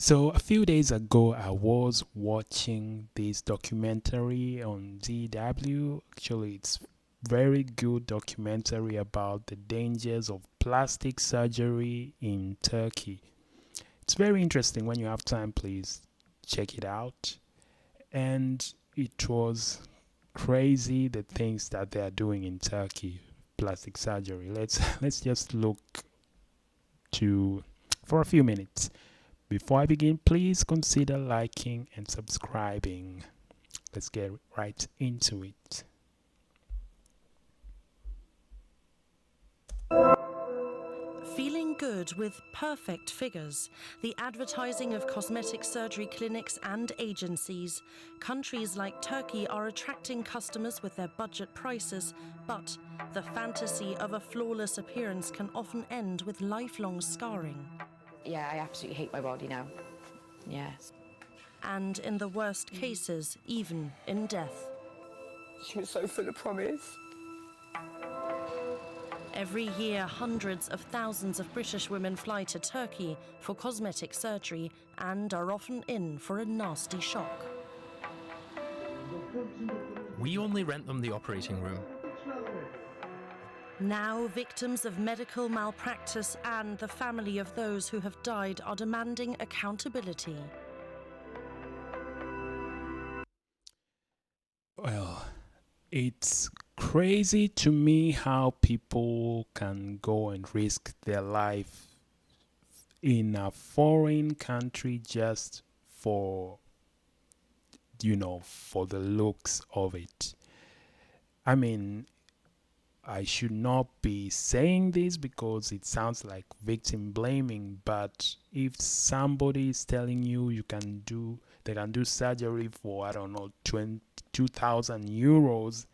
So a few days ago, I was watching this documentary on DW. Actually, it's very good documentary about the dangers of plastic surgery in Turkey. It's very interesting. When you have time, please check it out. And it was crazy the things that they are doing in Turkey, plastic surgery. Let's just look to for a few minutes. Before I begin, please consider liking and subscribing. Let's get right into it. Feeling good with perfect figures, the advertising of cosmetic surgery clinics and agencies. Countries like Turkey are attracting customers with their budget prices, but the fantasy of a flawless appearance can often end with lifelong scarring. Yeah, I absolutely hate my body now. Yes. And in the worst cases, even in death. She was so full of promise. Every year, hundreds of thousands of British women fly to Turkey for cosmetic surgery and are often in for a nasty shock. We only rent them the operating room. Now, victims of medical malpractice and the family of those who have died are demanding accountability. Well, it's crazy to me how people can go and risk their life in a foreign country just for, for the looks of it. I mean, I should not be saying this because it sounds like victim blaming, but if somebody is telling you they can do surgery for, I don't know, 22,000 euros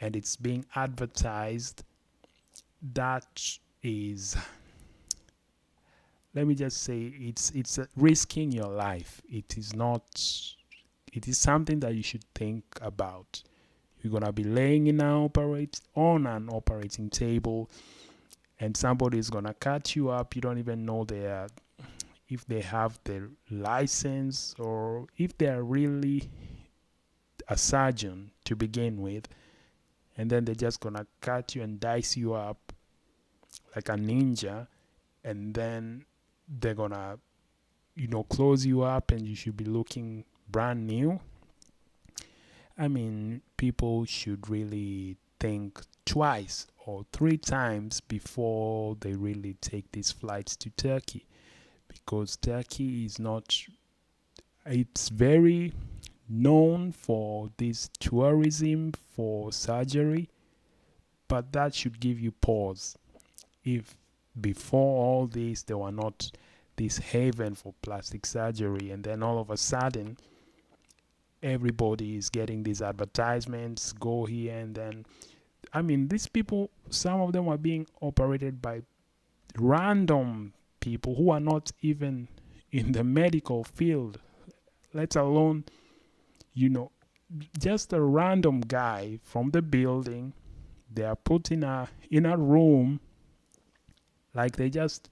and it's being advertised, that is, let me just say, it's risking your life. It is not, it is something that you should think about. You're gonna be laying on an operating table, and somebody is gonna cut you up. You don't even know if they have the license or if they are really a surgeon to begin with, and then they're just gonna cut you and dice you up like a ninja, and then they're gonna close you up, and you should be looking brand new. I mean, people should really think twice or three times before they really take these flights to Turkey, because Turkey is not, it's very known for this tourism for surgery, but that should give you pause. If before all this they were not this haven for plastic surgery, and then all of a sudden everybody is getting these advertisements, go here, and then I mean, these people, some of them are being operated by random people who are not even in the medical field, let alone, you know just a random guy from the building. They are put in a room, like they just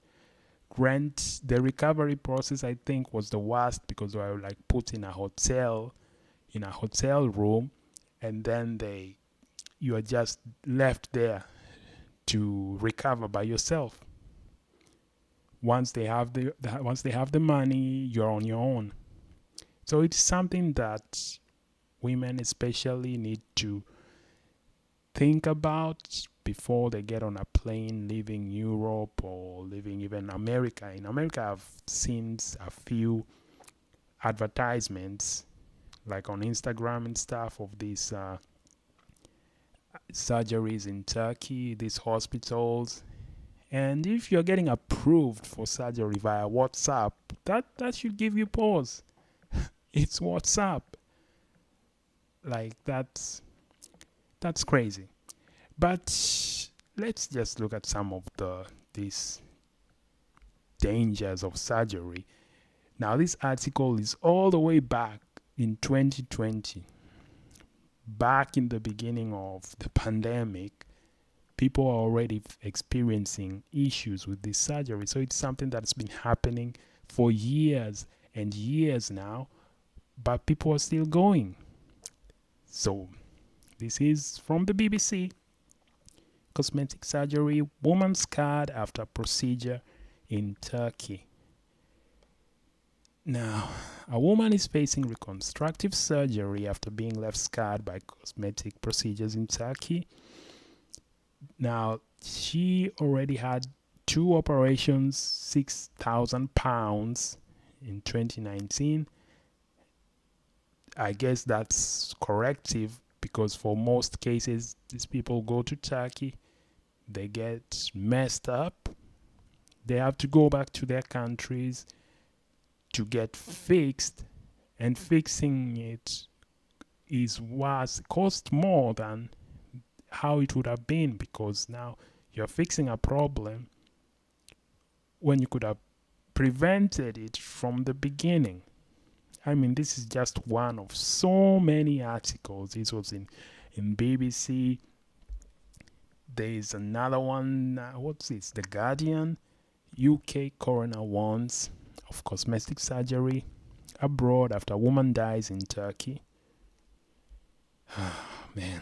rent. The recovery process, I think, was the worst, because they were like put in a hotel room, and then you are just left there to recover by yourself. Once they have the money, you're on your own. So it's something that women especially need to think about before they get on a plane leaving Europe or leaving even America. In America, I've seen a few advertisements, like on Instagram and stuff, of these surgeries in Turkey, these hospitals. And if you're getting approved for surgery via WhatsApp, that should give you pause. It's WhatsApp. Like that's crazy. But let's just look at some of these dangers of surgery. Now, this article is all the way back in 2020. Back in the beginning of the pandemic, people are already experiencing issues with this surgery. So it's something that's been happening for years and years now, but people are still going. So, this is from the BBC. Cosmetic surgery, woman scarred after procedure in Turkey. Now, a woman is facing reconstructive surgery after being left scarred by cosmetic procedures in Turkey. Now, she already had 2 operations, £6,000 in 2019. I guess that's corrective, because for most cases, these people go to Turkey, they get messed up, they have to go back to their countries to get fixed, and fixing it cost more than how it would have been, because now you're fixing a problem when you could have prevented it from the beginning. I mean, this is just one of so many articles. This was in BBC. There is another one. What's this? The Guardian. UK coroner warns of cosmetic surgery abroad after woman dies in Turkey. Man.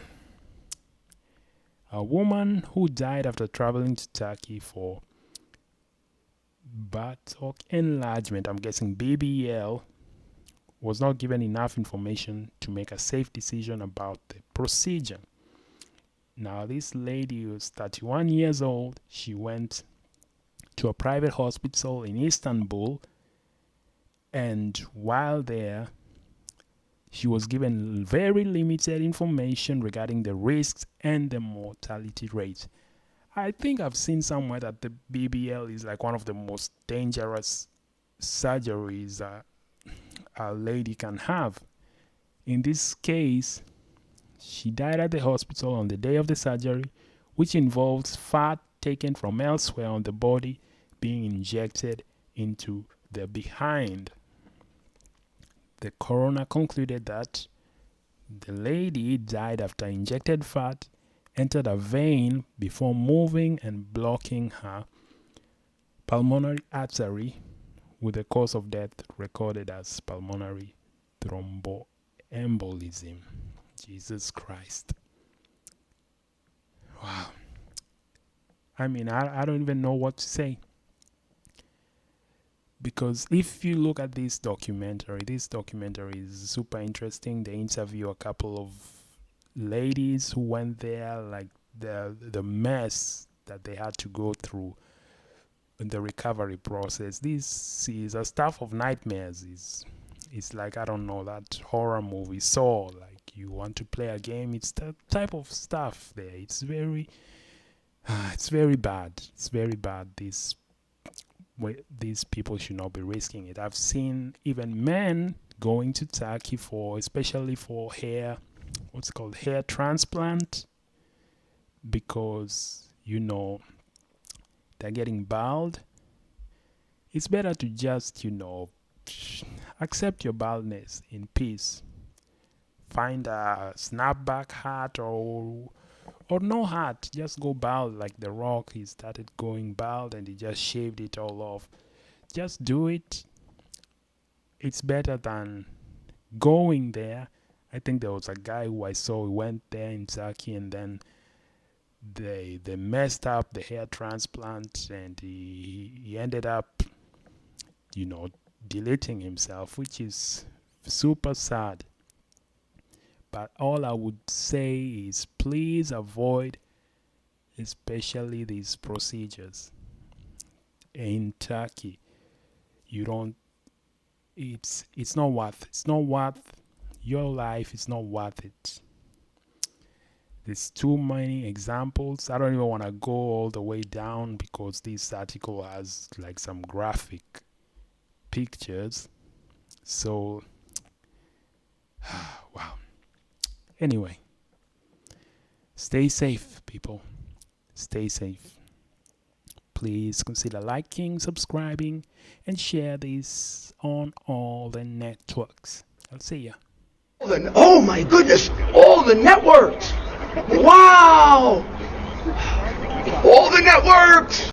A woman who died after traveling to Turkey for buttock enlargement, I'm guessing BBL, was not given enough information to make a safe decision about the procedure. Now, this lady was 31 years old. She went to a private hospital in Istanbul, and while there, she was given very limited information regarding the risks and the mortality rate. I think I've seen somewhere that the BBL is like one of the most dangerous surgeries a lady can have. In this case, she died at the hospital on the day of the surgery, which involves fat taken from elsewhere on the body being injected into the behind. The coroner concluded that the lady died after injected fat entered a vein before moving and blocking her pulmonary artery, with the cause of death recorded as pulmonary thromboembolism. Jesus Christ. Wow. I mean, I don't even know what to say. Because if you look at this documentary is super interesting. They interview a couple of ladies who went there, like the mess that they had to go through in the recovery process. This is a stuff of nightmares. It's like, I don't know, that horror movie Saw, like you want to play a game. It's that type of stuff there. It's very bad. It's very bad. These people should not be risking it. I've seen even men going to Turkey especially for hair transplant, because they're getting bald. It's better to just accept your baldness in peace. Find a snapback hat or no hat. Just go bald like The Rock. He started going bald and he just shaved it all off. Just do it. It's better than going there. I think there was a guy who I saw, he went there in Turkey, and then they messed up the hair transplant, and he ended up deleting himself, which is super sad. But all I would say is, please avoid especially these procedures in Turkey. It's not worth your life. It's not worth it. There's too many examples. I don't even want to go all the way down, because this article has like some graphic pictures. So wow. Anyway, stay safe, people. Stay safe. Please consider liking, subscribing, and share this on all the networks. I'll see ya. Oh my goodness, all the networks! Wow! All the networks!